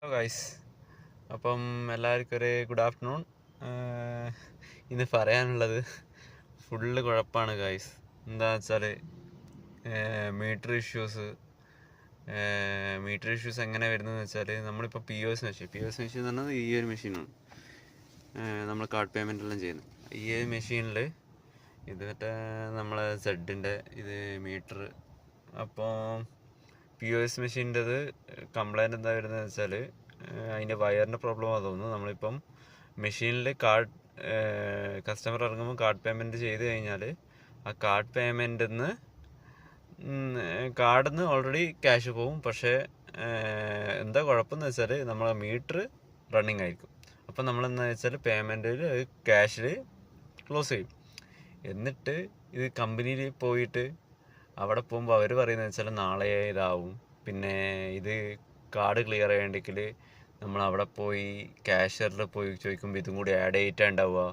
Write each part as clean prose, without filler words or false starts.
Hello guys, അപ്പം എല്ലാവർക്കും ഒരു ഗുഡ് ആഫ്റ്റർനൂൺ. ഇന്ന് പറയാനുള്ളത് ഫുള്ള് കുഴപ്പമാണ് ഗൈസ്. എന്താണെന്ന് വെച്ചാൽ മീറ്റർ ഇഷ്യൂസ് എങ്ങനെ വരുന്നതെന്ന് വെച്ചാൽ നമ്മളിപ്പോൾ പി ഒ എസ് മെഷീൻ എന്ന് പറഞ്ഞാൽ ഈ ഒരു മെഷീനാണ് നമ്മൾ കാർഡ് പേയ്മെൻ്റ് എല്ലാം ചെയ്യുന്നത്. ഈ ഒരു മെഷീനിൽ ഇത് മറ്റേ നമ്മളെ സെഡിൻ്റെ ഇത് മീറ്റർ. അപ്പോൾ പി ഒ എസ് മെഷീൻ്റെത് കംപ്ലൈൻറ്റ് എന്താ വരുന്നതെന്ന് വെച്ചാൽ അതിൻ്റെ വയറിൻ്റെ പ്രോബ്ലമാണ് തോന്നുന്നു. നമ്മളിപ്പം മെഷീനിൽ കസ്റ്റമർ ഇറങ്ങുമ്പോൾ കാർഡ് പേയ്മെൻറ്റ് ചെയ്ത് കഴിഞ്ഞാൽ ആ കാർഡ് പേയ്മെൻറ്റിൽ നിന്ന് കാർഡിൽ നിന്ന് ഓൾറെഡി ക്യാഷ് പോവും. പക്ഷേ എന്താ കുഴപ്പമെന്ന് വെച്ചാൽ നമ്മളെ മീറ്റർ റണ്ണിങ് ആയിരിക്കും. അപ്പം നമ്മളെന്താ വെച്ചാൽ പേയ്മെൻറ്റിൽ ക്യാഷിൽ ക്ലോസ് ചെയ്യും. എന്നിട്ട് ഇത് കമ്പനിയിൽ പോയിട്ട് അവിടെ പോകുമ്പോൾ അവർ പറയുന്നത് വെച്ചാൽ നാളെ ഇതാവും. പിന്നെ ഇത് കാർഡ് ക്ലിയർ ചെയ്യണമെങ്കിൽ നമ്മൾ അവിടെ പോയി ക്യാഷ്യറിൽ പോയി ചോദിക്കുമ്പോൾ ഇതും കൂടി ആഡ് ചെയ്തിട്ടാണ് ഉണ്ടാവുക.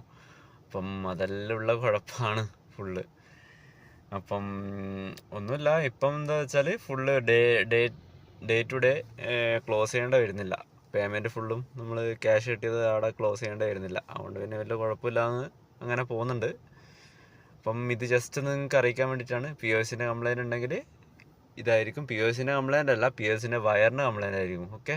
അപ്പം അതെല്ലാം ഉള്ള കുഴപ്പമാണ് ഫുള്ള്. അപ്പം ഒന്നുമില്ല, ഇപ്പം എന്താ വെച്ചാൽ full day to day close ചെയ്യേണ്ട വരുന്നില്ല. പേയ്മെൻറ്റ് ഫുള്ളും നമ്മൾ ക്യാഷ് കിട്ടിയത് അവിടെ ക്ലോസ് ചെയ്യേണ്ട വരുന്നില്ല. അതുകൊണ്ട് പിന്നെ വലിയ കുഴപ്പമില്ലാന്ന് അങ്ങനെ പോകുന്നുണ്ട്. അപ്പം ഇത് ജസ്റ്റ് നിങ്ങൾക്ക് അറിയിക്കാൻ വേണ്ടിയിട്ടാണ്. പി ഒ എസിൻ്റെ കംപ്ലയിൻ്റ് ഉണ്ടെങ്കിൽ ഇതായിരിക്കും. പി ഒ എസിൻ്റെ കംപ്ലയിൻ്റ് അല്ല, പി ഒ എസിൻ്റെ വയറിന് കംപ്ലയിൻ്റ് ആയിരിക്കും. ഓക്കെ.